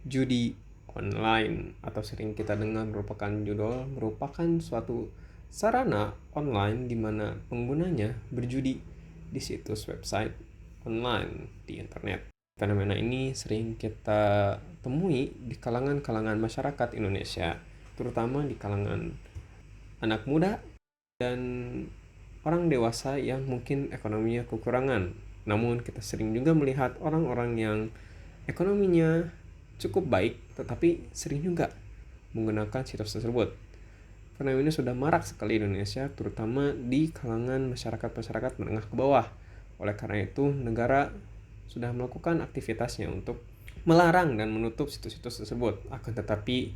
Judi online atau sering kita dengar merupakan suatu sarana online di mana penggunanya berjudi di situs website online di internet. Fenomena ini sering kita temui di kalangan-kalangan masyarakat Indonesia, terutama di kalangan anak muda dan orang dewasa yang mungkin ekonominya kekurangan. Namun kita sering juga melihat orang-orang yang ekonominya cukup baik tetapi sering juga menggunakan situs tersebut. Fenomena ini sudah marak sekali di Indonesia, terutama di kalangan masyarakat menengah ke bawah. Oleh karena itu, negara sudah melakukan aktivitasnya untuk melarang dan menutup situs-situs tersebut. Akan tetapi,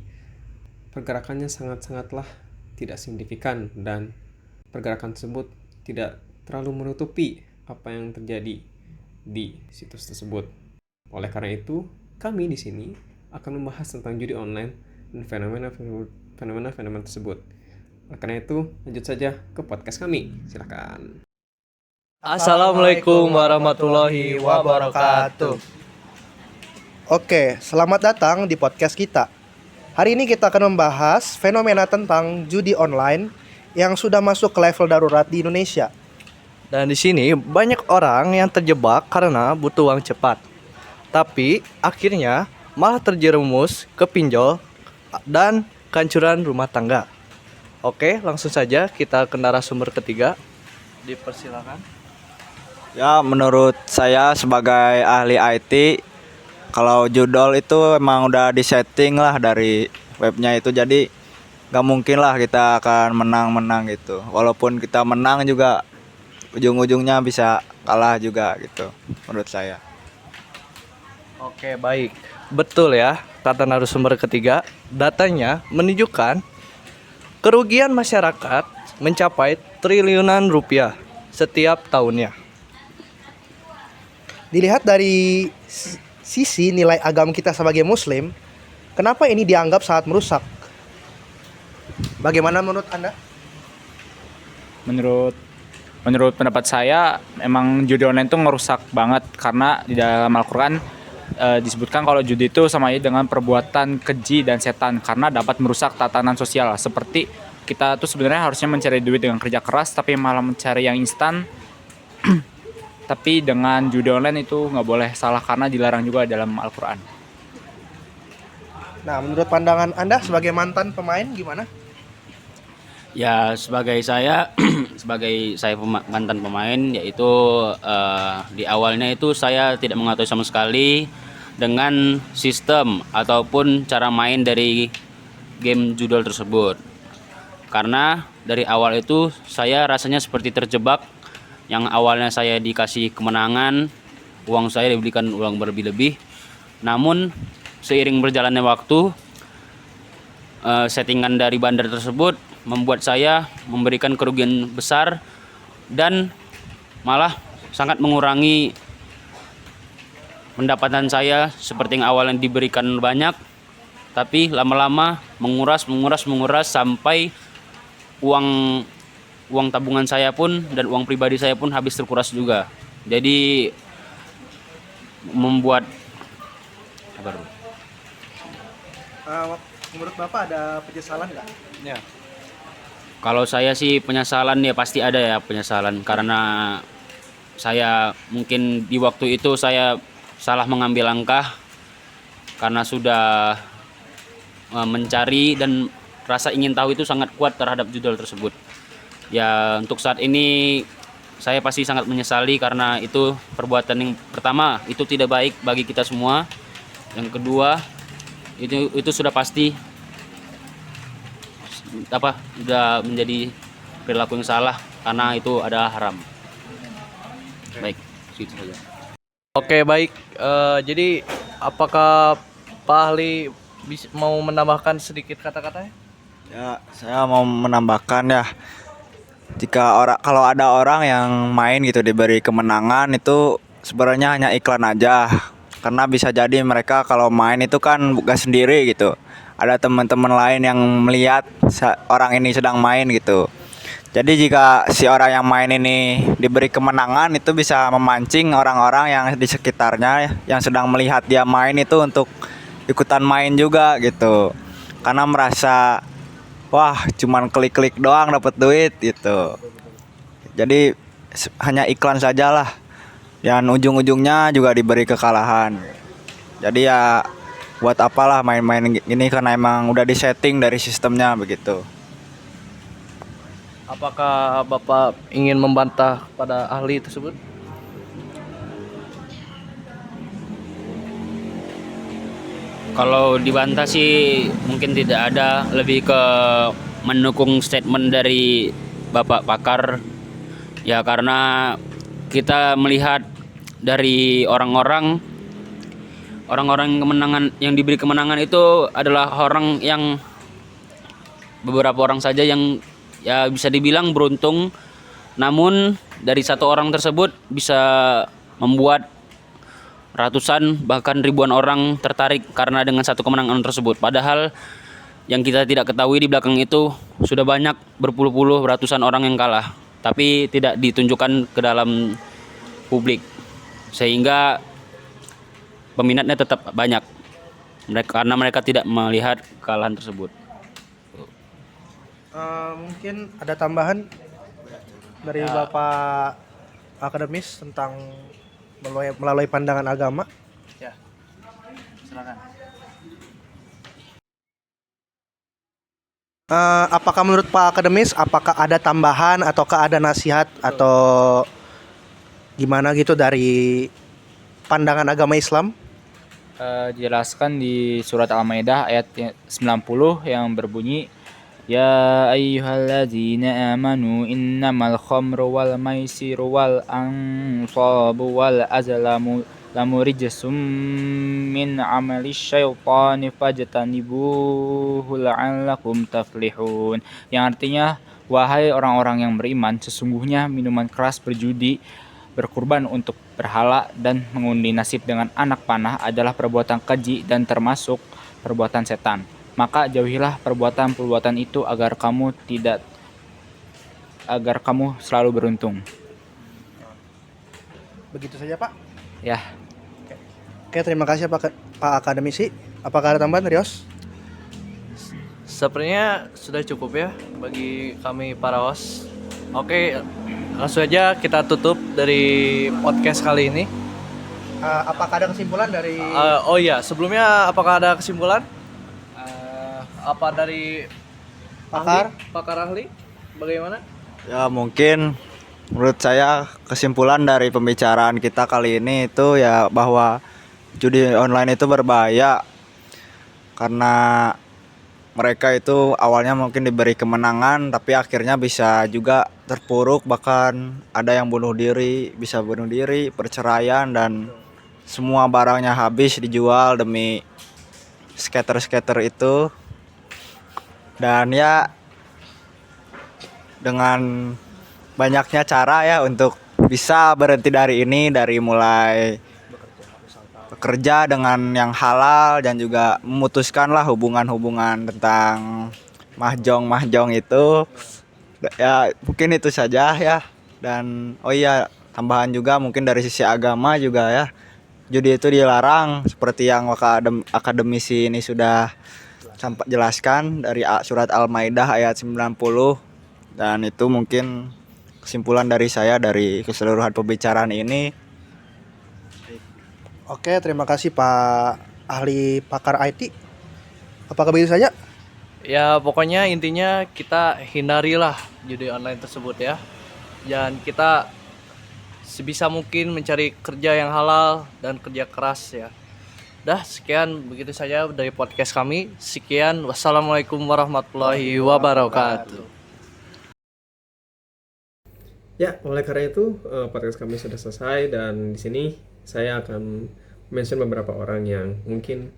pergerakannya sangat-sangatlah tidak signifikan dan pergerakan tersebut tidak terlalu menutupi apa yang terjadi di situs tersebut. Oleh karena itu, kami di sini akan membahas tentang judi online dan fenomena tersebut. Oleh karena itu, lanjut saja ke podcast kami. Silakan. Assalamualaikum warahmatullahi wabarakatuh. Oke, selamat datang di podcast kita. Hari ini kita akan membahas fenomena tentang judi online yang sudah masuk ke level darurat di Indonesia. Dan di sini banyak orang yang terjebak karena butuh uang cepat. Tapi akhirnya malah terjerumus ke pinjol dan kehancuran rumah tangga. Oke, langsung saja kita ke narasumber ketiga. Dipersilakan. Ya, menurut saya sebagai ahli IT, kalau judol itu emang udah disetting lah dari webnya itu, jadi gak mungkin lah kita akan menang gitu. Walaupun kita menang juga ujung-ujungnya bisa kalah juga gitu menurut saya. Oke, baik. Betul ya, kata narasumber ketiga. Datanya menunjukkan kerugian masyarakat mencapai triliunan rupiah setiap tahunnya. Dilihat dari sisi nilai agama kita sebagai muslim, kenapa ini dianggap sangat merusak? Bagaimana menurut Anda? Menurut pendapat saya, emang judi online itu ngerusak banget karena di dalam Al-Quran disebutkan kalau judi itu sama aja dengan perbuatan keji dan setan karena dapat merusak tatanan sosial. Seperti kita tuh sebenarnya harusnya mencari duit dengan kerja keras tapi malah mencari yang instan. Tapi dengan judi online itu nggak boleh salah karena dilarang juga dalam Al-Quran. Nah, menurut pandangan Anda sebagai mantan pemain gimana? Ya, sebagai saya mantan pemain, yaitu di awalnya itu saya tidak mengetahui sama sekali dengan sistem ataupun cara main dari game judul tersebut. Karena dari awal itu saya rasanya seperti terjebak, yang awalnya saya dikasih kemenangan, uang saya diberikan uang berlebih-lebih. Namun seiring berjalannya waktu, settingan dari bandar tersebut membuat saya memberikan kerugian besar dan malah sangat mengurangi pendapatan saya. Seperti yang awalnya diberikan banyak, tapi lama-lama menguras sampai uang tabungan saya pun dan uang pribadi saya pun habis terkuras juga. Jadi membuat Menurut Bapak ada penyesalan nggak? Ya. Kalau saya sih penyesalan ya pasti ada ya penyesalan, karena saya mungkin di waktu itu saya salah mengambil langkah karena sudah mencari dan rasa ingin tahu itu sangat kuat terhadap judul tersebut. Ya, untuk saat ini saya pasti sangat menyesali karena itu perbuatan yang pertama itu tidak baik bagi kita semua. Yang kedua, itu sudah pasti sudah menjadi perilaku yang salah karena itu adalah haram. Baik, itu saja. Oke, baik. Jadi apakah Pak ahli mau menambahkan sedikit kata-katanya? Ya, saya mau menambahkan ya, kalau ada orang yang main gitu diberi kemenangan itu sebenarnya hanya iklan aja. Karena bisa jadi mereka kalau main itu kan bukan sendiri gitu. Ada teman-teman lain yang melihat orang ini sedang main gitu. Jadi jika si orang yang main ini diberi kemenangan, itu bisa memancing orang-orang yang di sekitarnya yang sedang melihat dia main itu untuk ikutan main juga gitu. Karena merasa wah cuman klik-klik doang dapat duit gitu. Jadi hanya iklan sajalah. Dan ujung-ujungnya juga diberi kekalahan. Jadi ya buat apalah main-main ini karena emang udah disetting dari sistemnya begitu. Apakah Bapak ingin membantah pada ahli tersebut? Kalau dibantah sih mungkin tidak ada, lebih ke mendukung statement dari Bapak pakar. Ya karena kita melihat dari orang-orang kemenangan yang diberi kemenangan itu adalah orang yang beberapa orang saja yang ya bisa dibilang beruntung, namun dari satu orang tersebut bisa membuat ratusan bahkan ribuan orang tertarik karena dengan satu kemenangan tersebut. Padahal yang kita tidak ketahui di belakang itu sudah banyak berpuluh-puluh ratusan orang yang kalah, tapi tidak ditunjukkan ke dalam publik, sehingga peminatnya tetap banyak karena mereka tidak melihat kekalahan tersebut. Mungkin ada tambahan dari Bapak akademis tentang melalui pandangan agama. Ya, silakan. Apakah menurut Pak akademis, apakah ada tambahan ataukah ada nasihat atau gimana gitu dari pandangan agama Islam? Dijelaskan di surat Al-Maidah ayat 90 yang berbunyi, Ya ayyuhalladzina amanu innamal khamru wal maisiru wal ansabu wal azlamu rijsum min amali syaitani fajtanibuhu la'allakum taflihun. Yang artinya, wahai orang-orang yang beriman, sesungguhnya minuman keras, berjudi, berkurban untuk berhala, dan mengundi nasib dengan anak panah adalah perbuatan keji dan termasuk perbuatan setan. Maka jauhilah perbuatan-perbuatan itu agar kamu selalu beruntung. Begitu saja Pak. Ya, Oke, terima kasih Pak akademisi. Apakah ada tambahan Rios? Sepertinya sudah cukup ya bagi kami para host. Oke, langsung aja kita tutup dari podcast kali ini. Apakah ada kesimpulan dari Oh iya, sebelumnya apakah ada kesimpulan? Apa dari pakar ahli? Bagaimana? Ya mungkin menurut saya kesimpulan dari pembicaraan kita kali ini itu ya bahwa judi online itu berbahaya karena mereka itu awalnya mungkin diberi kemenangan tapi akhirnya bisa juga terpuruk, bahkan ada yang bisa bunuh diri, perceraian, dan semua barangnya habis dijual demi skater-skater itu. Dan ya dengan banyaknya cara ya untuk bisa berhenti dari ini, dari mulai bekerja dengan yang halal dan juga memutuskanlah hubungan-hubungan tentang mahjong itu. Ya mungkin itu saja ya. Dan oh iya, tambahan juga mungkin dari sisi agama juga ya, judi itu dilarang seperti yang akademisi ini sudah jelaskan dari surat Al-Maidah ayat 90. Dan itu mungkin kesimpulan dari saya dari keseluruhan pembicaraan ini. Oke, terima kasih Pak ahli pakar IT. Apakah begitu saja? Ya pokoknya intinya kita hindarilah judi online tersebut ya. Dan kita sebisa mungkin mencari kerja yang halal dan kerja keras ya. Dah, sekian begitu saja dari podcast kami. Sekian, wassalamualaikum warahmatullahi wabarakatuh. Ya, oleh karena itu podcast kami sudah selesai, dan di sini saya akan mention beberapa orang yang mungkin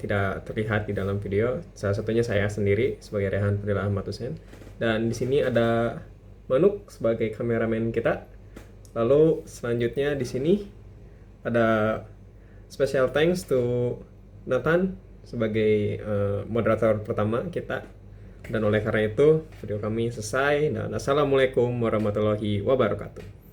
tidak terlihat di dalam video. Salah satunya saya sendiri sebagai Rehan Fadil Ahmad Hussein, dan di sini ada Manuk sebagai kameramen kita. Lalu selanjutnya di sini ada special thanks to Nathan sebagai moderator pertama kita. Dan oleh karena itu video kami selesai, dan assalamualaikum warahmatullahi wabarakatuh.